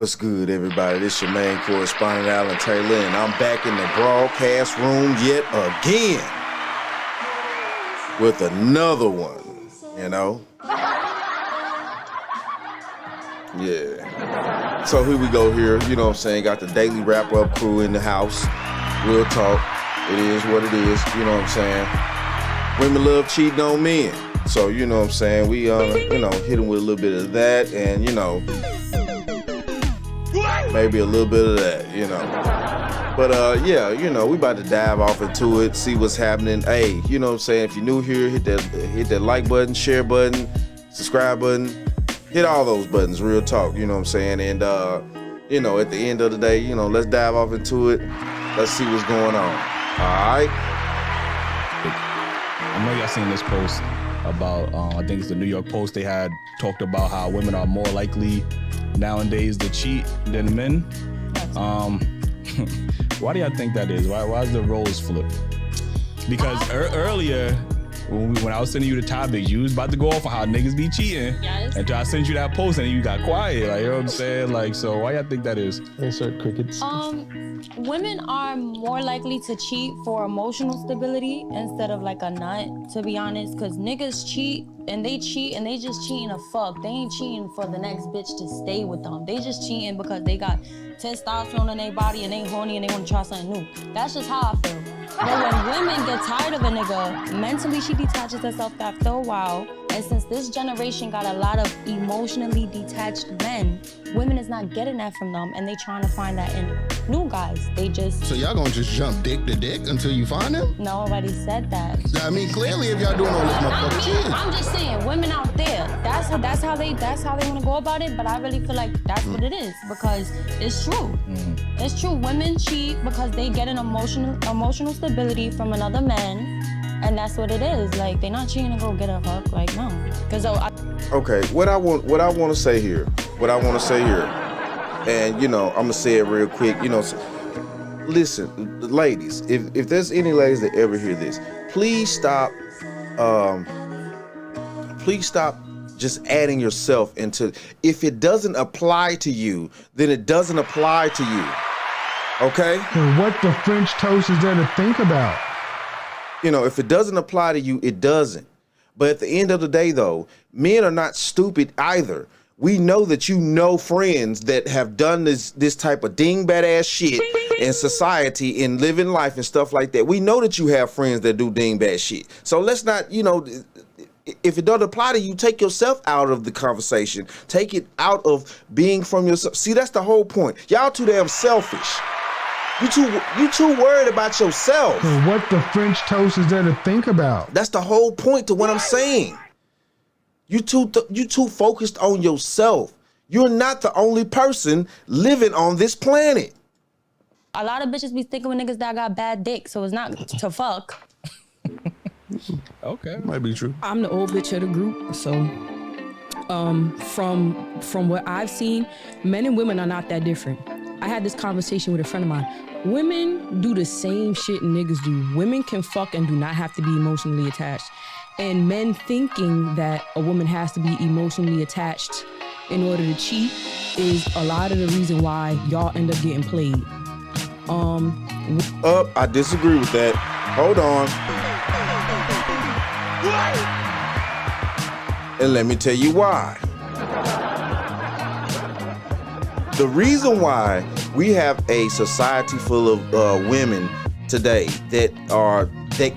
What's good, everybody? This your main correspondent, Alan Taylor, and I'm back in the broadcast room yet again with another one, you know? Yeah. So here we go here, you know what I'm saying? Got the daily wrap-up crew in the house. Real talk. It is what it is, you know what I'm saying? Women love cheating on men. So, you know what I'm saying? We, hit them with a little bit of that and, maybe a little bit of that, But we about to dive off into it, see what's happening. Hey, you know what I'm saying? If you're new here, hit that like button, share button, subscribe button, hit all those buttons, real talk, you know what I'm saying? And at the end of the day, let's dive off into it. Let's see what's going on. All right. I know y'all seen this post about I think it's the New York Post. They had talked about how women are more likely nowadays to cheat than men. Why do y'all think that is? Why is the roles flipped? Because earlier when I was sending you the topics, you was about to go off on how niggas be cheating. Yes. Until I sent you that post and you got quiet. Like, you know what I'm saying? Like, so why y'all think that is? Insert crickets. Women are more likely to cheat for emotional stability instead of like a nut, to be honest, because niggas cheat and they just cheating to fuck. They ain't cheating for the next bitch to stay with them. They just cheating because they got testosterone in their body and they horny and they want to try something new. That's just how I feel. But when women get tired of a nigga, mentally she detaches herself after a while. And since this generation got a lot of emotionally detached men, women is not getting that from them, and they trying to find that in new guys. They just... So y'all gonna just jump dick to dick until you find him? Nobody said that. I mean, clearly if y'all doing all this motherfucking shit. I'm just saying, women out there, that's how they want to go about it, but I really feel like that's what it is, because it's true. It's true. Women cheat because they get an emotional stability from another man. And that's what it is. Like, they're not cheating to go get a fuck. Like, no. Okay, what I want to say here, and I'm gonna say it real quick. Listen, ladies, if there's any ladies that ever hear this, please stop just adding yourself into. If it doesn't apply to you, then it doesn't apply to you. Okay? And what the French toast is there to think about? If it doesn't apply to you, it doesn't. But at the end of the day, though, men are not stupid either. We know that friends that have done this type of dingbat ass shit in society and living life and stuff like that. We know that you have friends that do dingbat shit. So let's not, if it doesn't apply to you, take yourself out of the conversation. Take it out of being from yourself. See, that's the whole point. Y'all too damn selfish. You too worried about yourself. And what the French toast is there to think about? That's the whole point to what I'm saying. You too focused on yourself. You're not the only person living on this planet. A lot of bitches be sticking with niggas that got bad dick, so it's not to fuck. Okay, might be true. I'm the old bitch of the group, so from what I've seen, men and women are not that different. I had this conversation with a friend of mine. Women do the same shit niggas do. Women can fuck and do not have to be emotionally attached. And men thinking that a woman has to be emotionally attached in order to cheat is a lot of the reason why y'all end up getting played. I disagree with that. Hold on. And let me tell you why. The reason why we have a society full of women today that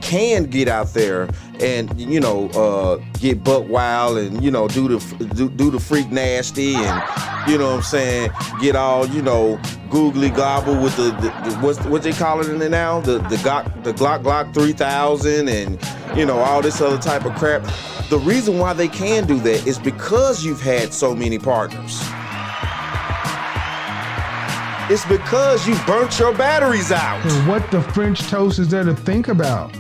can get out there and get buck wild and do the freak nasty and get all googly gobble with the what they call it in there now, the Glock 3000 and all this other type of crap. The reason why they can do that is because you've had so many partners. It's because you burnt your batteries out. And what the French toast is there to think about?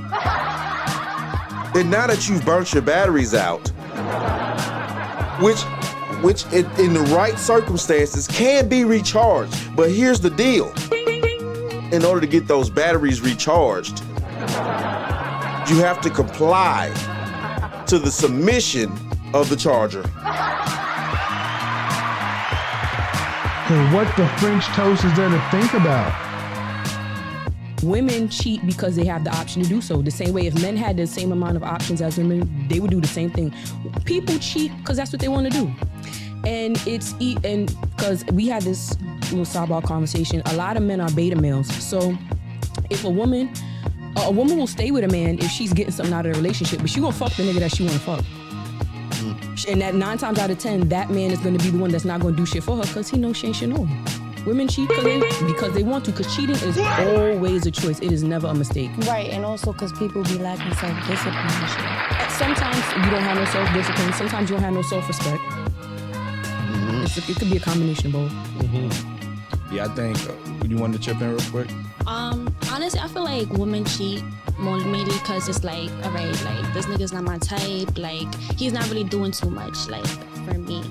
And now that you've burnt your batteries out, which in the right circumstances can be recharged. But here's the deal. In order to get those batteries recharged, you have to comply to the submission of the charger. And what the French toast is there to think about? Women cheat because they have the option to do so. The same way if men had the same amount of options as women, they would do the same thing. People cheat because that's what they want to do. And because we had this little sidebar conversation, a lot of men are beta males. So if a woman will stay with a man if she's getting something out of the relationship, but she gonna fuck the nigga that she wanna fuck. And that 9 times out of 10, that man is gonna be the one that's not gonna do shit for her because he knows she ain't shit know. Women cheat because they want to, because cheating is always a choice. It is never a mistake. Right, and also because people be lacking self-discipline and shit. Sometimes you don't have no self-discipline. Sometimes you don't have no self-respect. It could be a combination of both. Yeah, I think. You want to chip in real quick? Honestly, I feel like women cheat more mainly because it's like, all right, like this nigga's not my type. Like he's not really doing too much. Like for me.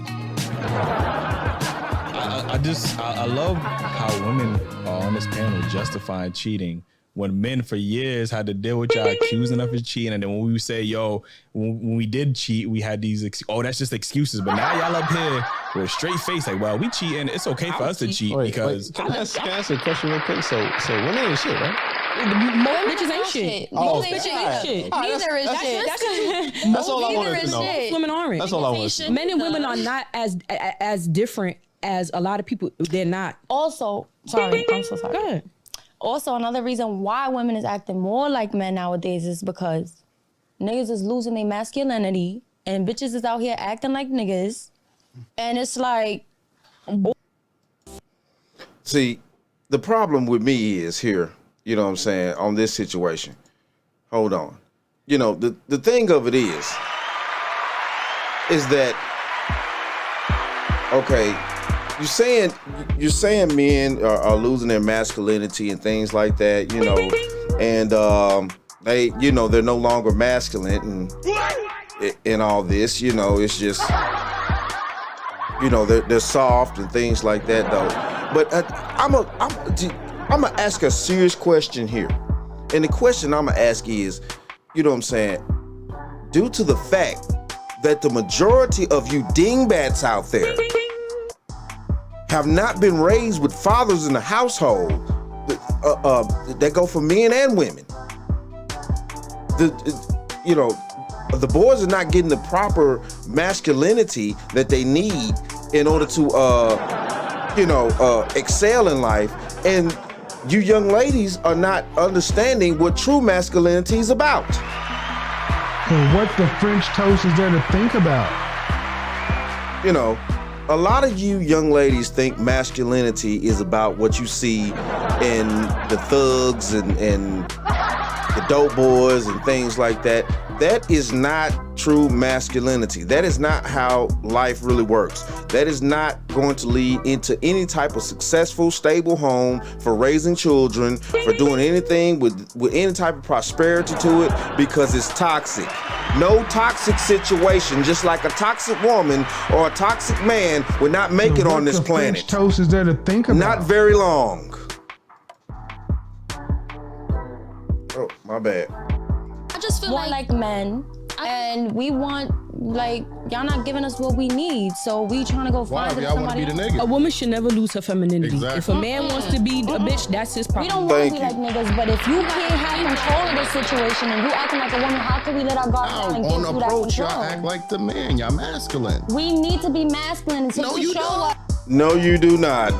I love how women are on this panel justifying cheating when men for years had to deal with y'all accusing us of cheating, and then when we say, yo, when we did cheat, we had these that's just excuses. But now y'all up here with a straight face, like, well, we cheating. It's okay for us to cheat because. Can I ask a question real quick? So women ain't shit, right? Most bitches ain't shit. Most bitches ain't shit. Neither is shit. That's all I wanted to know. Most women aren't. That's all I wanted to know. Men and women are not as different as a lot of people. They're not. Also, sorry, I'm so sorry. Go ahead. Also, another reason why women is acting more like men nowadays is because niggas is losing their masculinity and bitches is out here acting like niggas. And it's like... See, the problem with me is here, you know what I'm saying, on this situation. Hold on. You know, the thing of it is that, okay, you're saying men are losing their masculinity and things like that, you know, and they, you know, they're no longer masculine and all this, you know, it's just, you know, they're soft and things like that though. But I'm gonna ask a serious question here, and the question I'm gonna ask is, you know what I'm saying, due to the fact that the majority of you dingbats out there have not been raised with fathers in the household that go for men and women. You know, the boys are not getting the proper masculinity that they need in order to, you know, excel in life. And you young ladies are not understanding what true masculinity is about. And what the French toast is there to think about? You know, a lot of you young ladies think masculinity is about what you see in the thugs and the dope boys and things like that. That is not true masculinity. That is not how life really works. That is not going to lead into any type of successful, stable home for raising children, for doing anything with any type of prosperity to it, because it's toxic. No toxic situation, just like a toxic woman or a toxic man, would not make it on this planet. French toast is there to think about? Not very long. Oh, my bad. I just feel More like men, and we want, like, y'all not giving us what we need, so we trying to go Why? find Y'all want to somebody be the else. nigga? A woman should never lose her femininity. Exactly. If a man wants to be a bitch, that's his We problem. don't want to Thank be you. like niggas, but if you can't have control of the situation and you acting like a woman, how can we let our guard down and give On you that approach, y'all control? act like the man. Y'all masculine. We need to be masculine until No, we you show don't. up. No, you do not.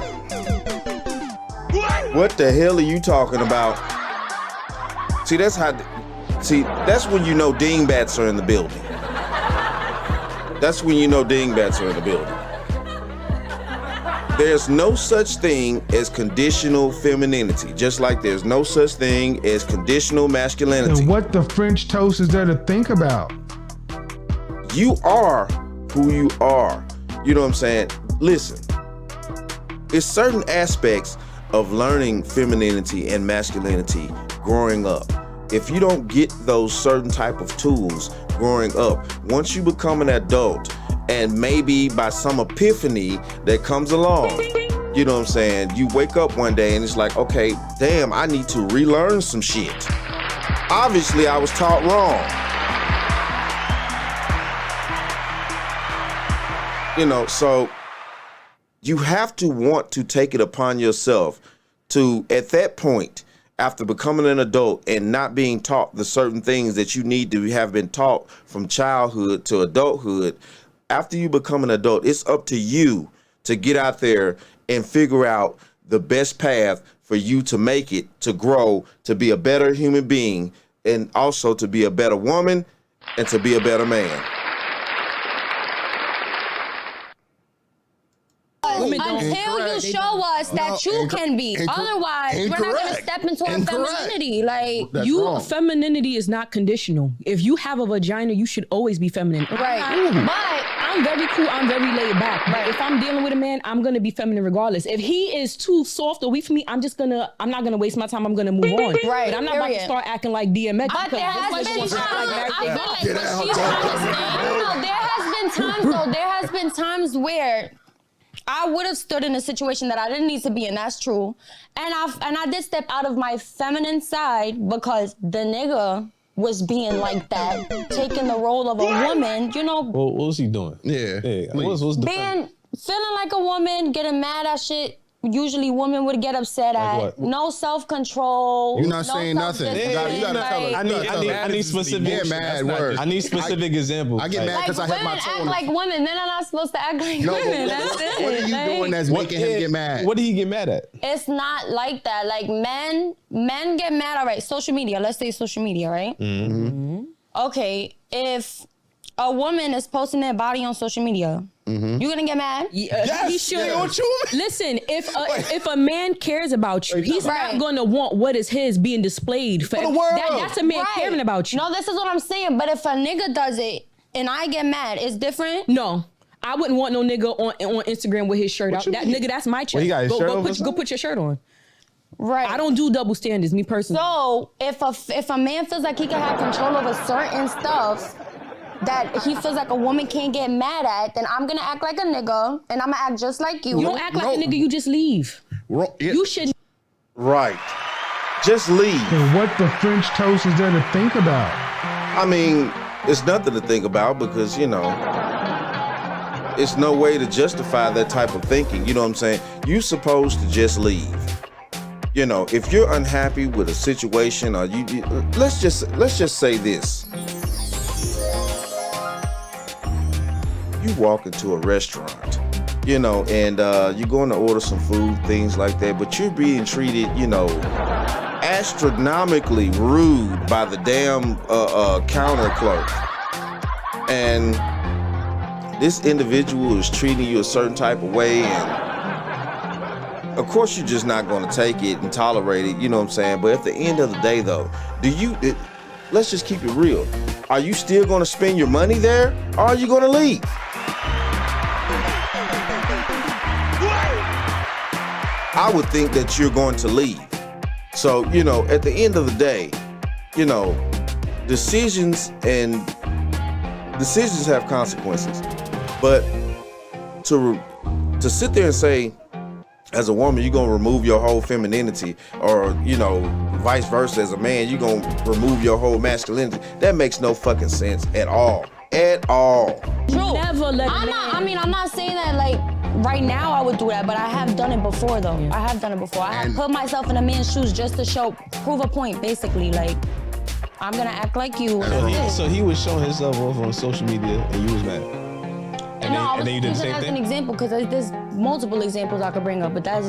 What the hell are you talking about? See, that's when you know dingbats are in the building. That's when you know dingbats are in the building. There's no such thing as conditional femininity, just like there's no such thing as conditional masculinity. And what the French toast is there to think about? You are who you are. You know what I'm saying? Listen, it's certain aspects of learning femininity and masculinity growing up. If you don't get those certain type of tools growing up, once you become an adult, and maybe by some epiphany that comes along, you know what I'm saying, you wake up one day and it's like, okay, damn, I need to relearn some shit. Obviously, I was taught wrong. You know, so you have to want to take it upon yourself to, at that point, after becoming an adult and not being taught the certain things that you need to have been taught from childhood to adulthood, after you become an adult, it's up to you to get out there and figure out the best path for you to make it, to grow, to be a better human being, and also to be a better woman and to be a better man. Until you show us that you can be. Otherwise, we're not going to step into our femininity. Like, femininity is not conditional. If you have a vagina, you should always be feminine. Right. But I'm very cool. I'm very laid back. Right. If I'm dealing with a man, I'm going to be feminine regardless. If he is too soft or weak for me, I'm not going to waste my time. I'm going to move on. Right. But I'm not about to start acting like DMX. But there has been times where I would have stood in a situation that I didn't need to be in. That's true. And I did step out of my feminine side because the nigga was being like that, taking the role of a woman, you know. What was he doing? Yeah. What's feeling like a woman, getting mad at shit. Usually women would get upset at. What? No self-control. You're not saying nothing. You gotta tell us. I need specific. I need specific examples. I get mad because I have my tone. Act like women. Men are not supposed to act like women. That's it. What are you doing that's making him get mad? What did he get mad at? It's not like that. Like men get mad. All right, social media. Let's say social media, right? Mm-hmm. Okay, if a woman is posting their body on social media, you gonna get mad? Yeah, he should. Listen, if a man cares about you, he's not gonna want what is his being displayed for the world. That's a man caring about you. No, this is what I'm saying. But if a nigga does it and I get mad, it's different. No. I wouldn't want no nigga on Instagram with his shirt out. That nigga, that's my chick. Go put your shirt on. Right. I don't do double standards, me personally. So if a man feels like he can have control over certain stuff that he feels like a woman can't get mad at, then I'm gonna act like a nigga and I'm gonna act just like you. You don't act like a nigga, you just leave. You should. Right. Just leave. And what the French toast is there to think about? I mean, it's nothing to think about because, you know, it's no way to justify that type of thinking. You know what I'm saying? You're supposed to just leave. You know, if you're unhappy with a situation or let's just say this. You walk into a restaurant, you know, and you're going to order some food, things like that, but you're being treated, you know, astronomically rude by the damn counter clerk. And this individual is treating you a certain type of way, and of course you're just not going to take it and tolerate it, you know what I'm saying? But at the end of the day, though, let's just keep it real. Are you still going to spend your money there, or are you going to leave? I would think that you're going to leave. So, you know, at the end of the day, you know, decisions have consequences. But to sit there and say, as a woman, you're going to remove your whole femininity, or, you know, vice versa, as a man, you're going to remove your whole masculinity, that makes no fucking sense at all. At all. True. Never let I'm not saying that, like, right now I would do that, but I have done it before, though. Yeah. I have done it before. I have put myself in a man's shoes just to prove a point, basically. Like, I'm gonna act like you. So he was showing himself off on social media, and you was mad. And then you did the same thing? As an example, because there's multiple examples I could bring up, but I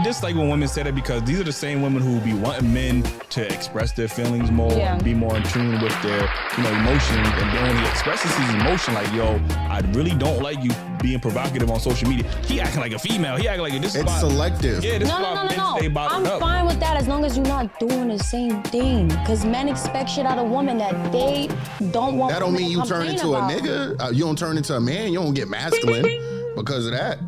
dislike when women say that, because these are the same women who be wanting men to express their feelings more, be more in tune with their, you know, emotions. And then when he expresses his emotion, like, yo, I really don't like you being provocative on social media. He acting like a female. He acting like this. It's selective. Yeah, this no. I'm fine with that as long as you're not doing the same thing. Because men expect shit out of women that they don't want. That don't mean you turn into a nigga. You don't turn into a man. You don't get masculine because of that.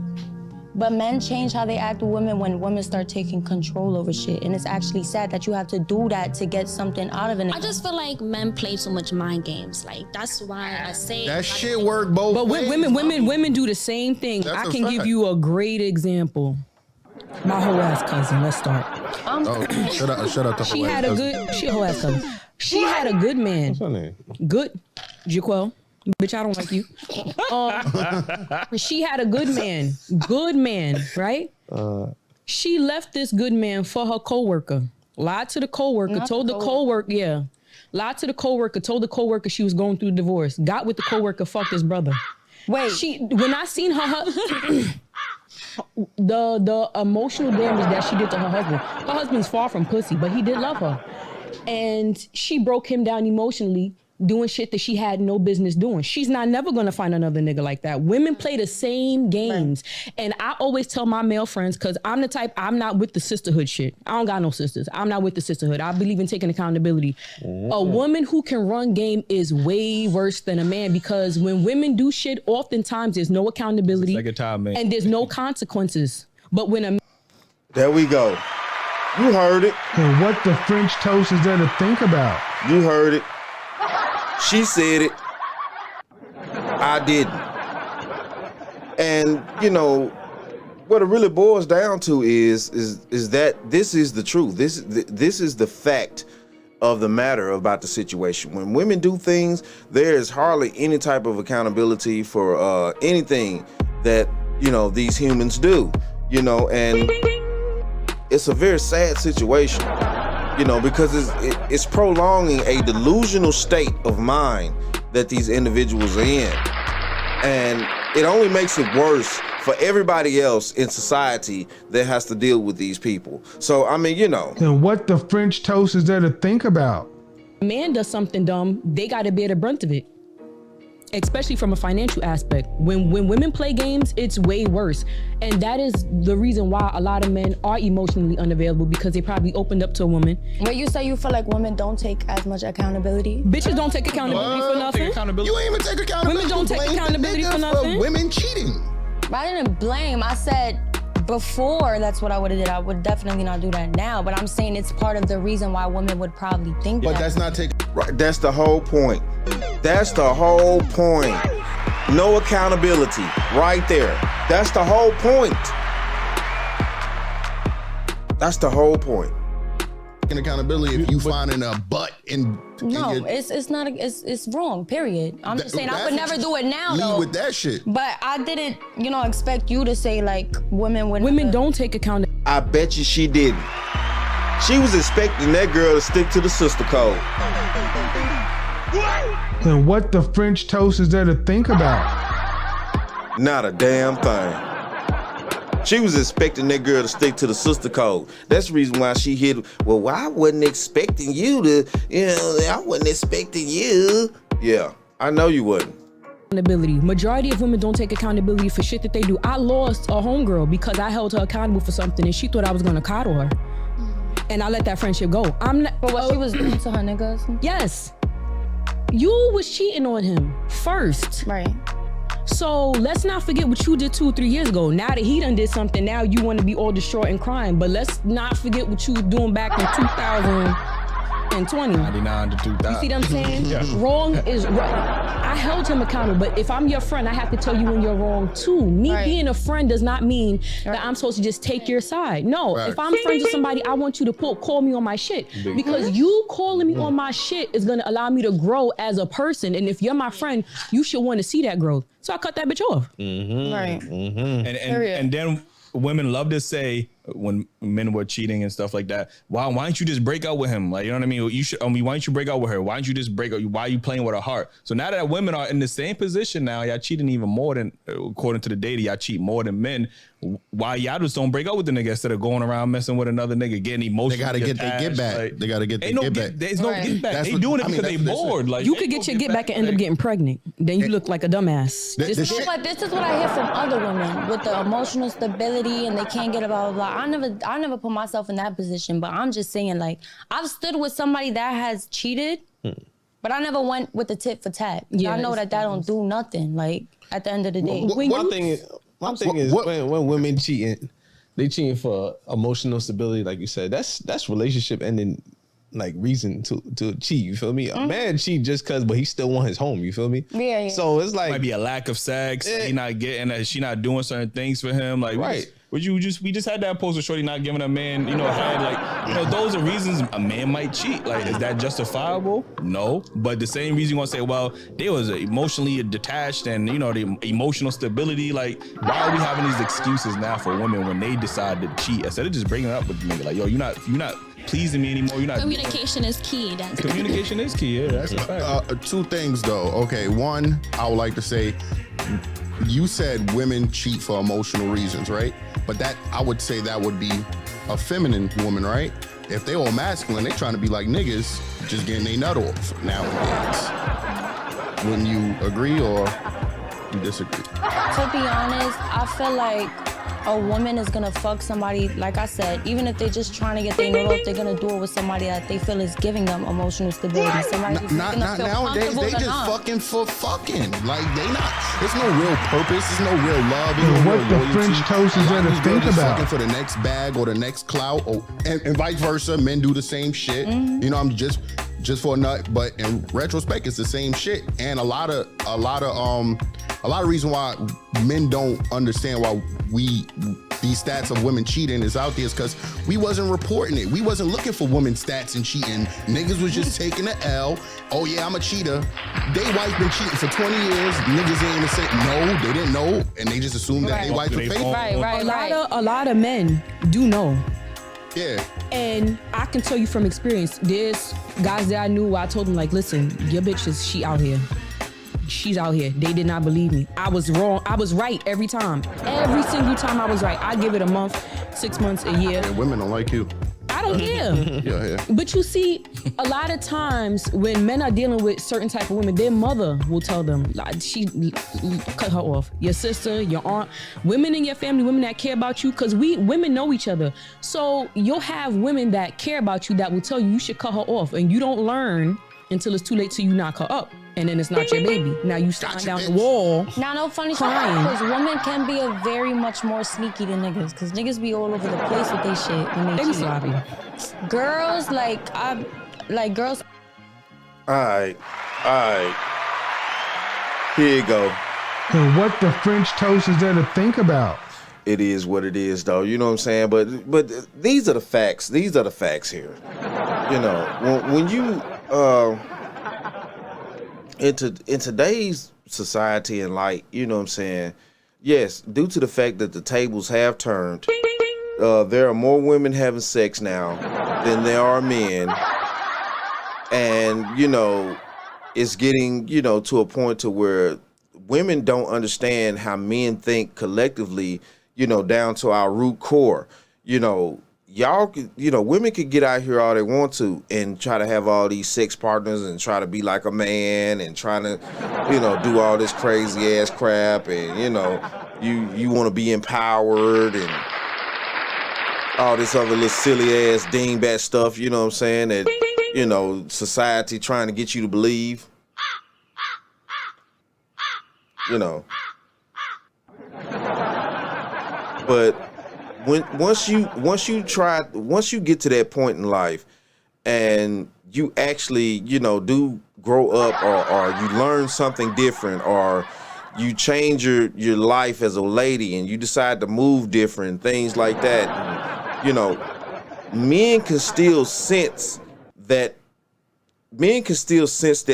But men change how they act with women when women start taking control over shit. And it's actually sad that you have to do that to get something out of it. I just feel like men play too much mind games. Like, that's why I say that shit work both ways. But women do the same thing. I can give you a great example. My whole ass cousin. Let's start. Shut up to She a whole ass cousin. She had a good man. What's her name? Good. Jaquel. Bitch, I don't like you. She had a good man, right? She left this good man for her coworker. Lied to the coworker, told the coworker, lied to the coworker, told the coworker she was going through divorce. Got with the coworker, fucked his brother. Wait. When I seen her the emotional damage that she did to her husband's far from pussy, but he did love her. And she broke him down emotionally, doing shit that she had no business doing. She's not never gonna find another nigga like that. Women play the same games. Right. And I always tell my male friends, cause I'm the type, I'm not with the sisterhood shit. I don't got no sisters. I'm not with the sisterhood. I believe in taking accountability. A woman who can run game is way worse than a man, because when women do shit, oftentimes there's no accountability and there's no consequences. But when a There we go. You heard it. And what the French toast is there to think about? You heard it. She said it. I didn't. And you know what it really boils down to is that this is the truth. This is the fact of the matter about the situation. When women do things, there is hardly any type of accountability for anything that these humans do. And it's a very sad situation. Because it's prolonging a delusional state of mind that these individuals are in. And it only makes it worse for everybody else in society that has to deal with these people. So, And what the French toast is there to think about? A man does something dumb, they gotta bear the brunt of it. Especially from a financial aspect. When women play games, it's way worse. And that is the reason why a lot of men are emotionally unavailable, because they probably opened up to a woman. But you say you feel like women don't take as much accountability? Bitches don't take accountability for nothing. You ain't even take accountability. Women don't take accountability for nothing. Women cheating. I didn't blame. I said before that's what I would have did. I would definitely not do that now. But I'm saying it's part of the reason why women would probably think that. But that's not taking. Right, that's the whole point. That's the whole point. No accountability, right there. That's the whole point. That's the whole point. Accountability if you finding a butt in. It's not. It's wrong. Period. I'm just saying I would never do it now. Lead though. with that shit. But I didn't, expect you to say like women don't take accountability. I bet you she didn't. She was expecting that girl to stick to the sister code. And what the French toast is there to think about? Not a damn thing. She was expecting that girl to stick to the sister code. That's the reason why she hit, well, I wasn't expecting you to, I wasn't expecting you. Yeah, I know you wouldn't. Accountability. Majority of women don't take accountability for shit that they do. I lost a homegirl because I held her accountable for something and she thought I was gonna coddle her. And I let that friendship go. I'm not. But what she was doing to her niggas? Yes. You was cheating on him first. Right. So let's not forget what you did 2 or 3 years ago. Now that he done did something, now you want to be all distraught and crying. But let's not forget what you were doing back in 2020. 99 to 2000. You see what I'm saying? Yeah. Wrong is right. I held him accountable, but if I'm your friend, I have to tell you when you're wrong too. Me being a friend does not mean that I'm supposed to just take your side. No, if I'm friends with somebody, I want you to call me on my shit. Because you calling me on my shit is gonna allow me to grow as a person. And if you're my friend, you should want to see that growth. So I cut that bitch off. Right. And then women love to say when men were cheating and stuff like that, why don't you just break up with him? Like, you know what I mean? You should. Why don't you break up with her? Why don't you just break up? Why are you playing with her heart? So now that women are in the same position now, y'all cheating even more than, according to the data, y'all cheat more than men. Why y'all just don't break up with the nigga instead of going around messing with another nigga, getting emotional? They gotta get their get back. Like, they gotta get their get back. There's no get back. They doing it because they bored. Like, you could get your get back and end up getting pregnant. Then you look like a dumbass. But this is what I hear from other women with the emotional stability and they can't get a blah blah blah. I never put myself in that position, but I'm just saying, like, I've stood with somebody that has cheated, but I never went with the tit for tat. Yeah, I know that don't do nothing. Like, at the end of the day, my thing is when women cheating, they cheating for emotional stability, like you said. That's relationship ending, like, reason to cheat. You feel me? A man cheat just cause, but he still want his home. You feel me? Yeah. So it's like might be a lack of sex. He not getting that. She not doing certain things for him. Like, right. we just had that post of Shorty not giving a man, head. Like, those are reasons a man might cheat. Like, is that justifiable? No. But the same reason you want to say, well, they was emotionally detached and, the emotional stability. Like, why are we having these excuses now for women when they decide to cheat? Instead of just bringing it up with the nigga, like, yo, you're not pleasing me anymore. You're not. Communication is key. Communication is key. Yeah, that's a fact. Two things though. Okay, one, I would like to say, you said women cheat for emotional reasons, right? But that, I would say that would be a feminine woman, right? If they all masculine, they trying to be like niggas, just getting their nut off nowadays. Wouldn't you agree or you disagree? To be honest, I feel like a woman is gonna fuck somebody, like I said, even if they're just trying to get their nut off, they're gonna do it with somebody that they feel is giving them emotional stability. Somebody who's Not gonna feel nowadays. comfortable They just enough. fucking for fucking. Like they not. There's no real purpose. There's no real love. Well, There's no what real the loyalty. French toast is there to These girls think just about? fucking for the next bag or the next clout, and vice versa. Men do the same shit. I'm just for a nut. But in retrospect, it's the same shit. And a lot of reason why men don't understand why these stats of women cheating is out there is because we wasn't reporting it. We wasn't looking for women stats and cheating. Niggas was just taking the L. Oh yeah, I'm a cheater. They wife been cheating for 20 years. Niggas ain't even say no, they didn't know, and they just assumed that they wife were faithful. A lot of men do know. Yeah. And I can tell you from experience, there's guys that I knew where I told them, like, listen, your bitch she out here. She's out here. They did not believe me. I was wrong. I was right every time. Every single time I was right. I give it a month, 6 months, a year. And women don't like you. I don't care. Yeah. But you see, a lot of times when men are dealing with certain type of women, their mother will tell them, like, she cut her off. Your sister, your aunt, women in your family, women that care about you, because women know each other. So you'll have women that care about you that will tell you should cut her off, and you don't learn until it's too late till you knock her up. And then it's not your baby. Now you stand down the wall. Now, no funny shit, crying. because women can be very much more sneaky than niggas, because niggas be all over the place with their shit when they They be cheat. sloppy. Girls, girls. All right. Here you go. So what the French toast is there to think about? It is what it is, though. You know what I'm saying? But these are the facts. These are the facts here. When you in today's society and light, you know what I'm saying? Yes, due to the fact that the tables have turned, there are more women having sex now than there are men. And, it's getting, to a point to where women don't understand how men think collectively, down to our root core. Y'all could, women could get out here all they want to and try to have all these sex partners and try to be like a man and trying to, do all this crazy ass crap and, you want to be empowered and all this other little silly ass dingbat stuff, you know what I'm saying, that, society trying to get you to believe. But once you get to that point in life and you actually, do grow up or you learn something different or you change your life as a lady and you decide to move different, things like that, and, men can still sense that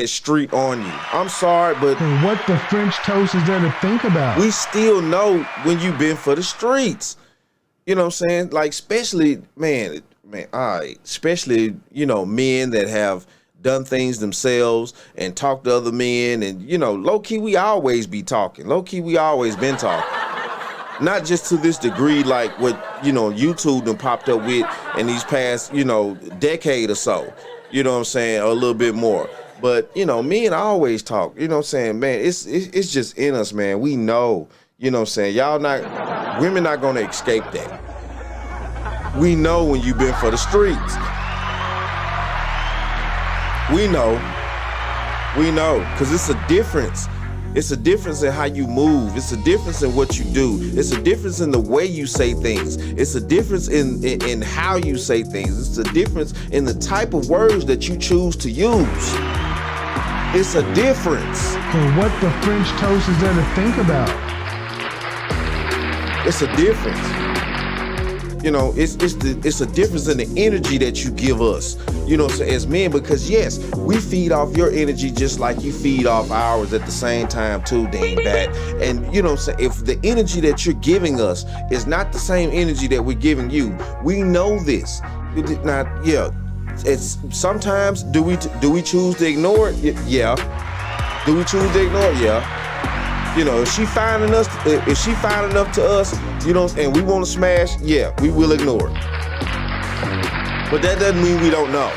street on you. I'm sorry, but So what the French toast is there to think about? we still know when you've been for the streets. You know what I'm saying? Like, especially, man, all right. Especially, men that have done things themselves and talked to other men. And, low-key, we always be talking. Low-key, we always been talking. Not just to this degree like what, YouTube done popped up with in these past, decade or so. You know what I'm saying? Or a little bit more. But, men always talk. You know what I'm saying? Man, it's just in us, man. We know. You know what I'm saying? Women not gonna escape that. We know when you've been for the streets. We know, cause it's a difference. It's a difference in how you move. It's a difference in what you do. It's a difference in the way you say things. It's a difference in how you say things. It's a difference in the type of words that you choose to use. It's a difference. So what the French toast is there to think about? It's a difference. You know, it's a difference in the energy that you give us, you know, so as men, because yes, we feed off your energy just like you feed off ours at the same time too, dingbat. And you know, so if the energy that you're giving us is not the same energy that we're giving you, we know this. Not, yeah. It's sometimes do we choose to ignore it? Yeah. Do we choose to ignore it? Yeah. You know, if she fine enough to us, you know, and we want to smash, yeah, we will ignore it. But that doesn't mean we don't know.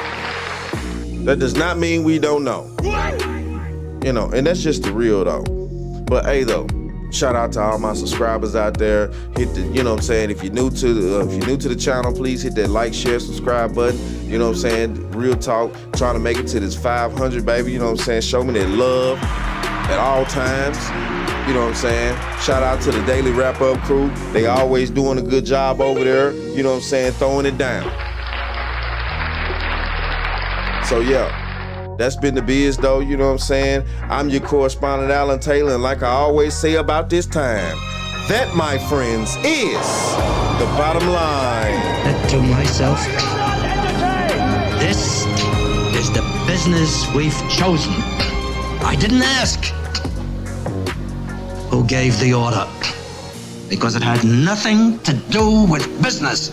That does not mean we don't know. You know, and that's just the real though. But hey though, shout out to all my subscribers out there. Hit the, you know what I'm saying, if you're new to the channel, please hit that like, share, subscribe button. You know what I'm saying? Real talk, trying to make it to this 500, baby. You know what I'm saying? Show me that love at all times. You know what I'm saying? Shout out to the Daily Wrap Up crew. They always doing a good job over there. You know what I'm saying? Throwing it down. So yeah, that's been the biz though. You know what I'm saying? I'm your correspondent, Alan Taylor. And like I always say about this time, that, my friends, is the bottom line. Said to myself, this is the business we've chosen. I didn't ask who gave the order, because it had nothing to do with business.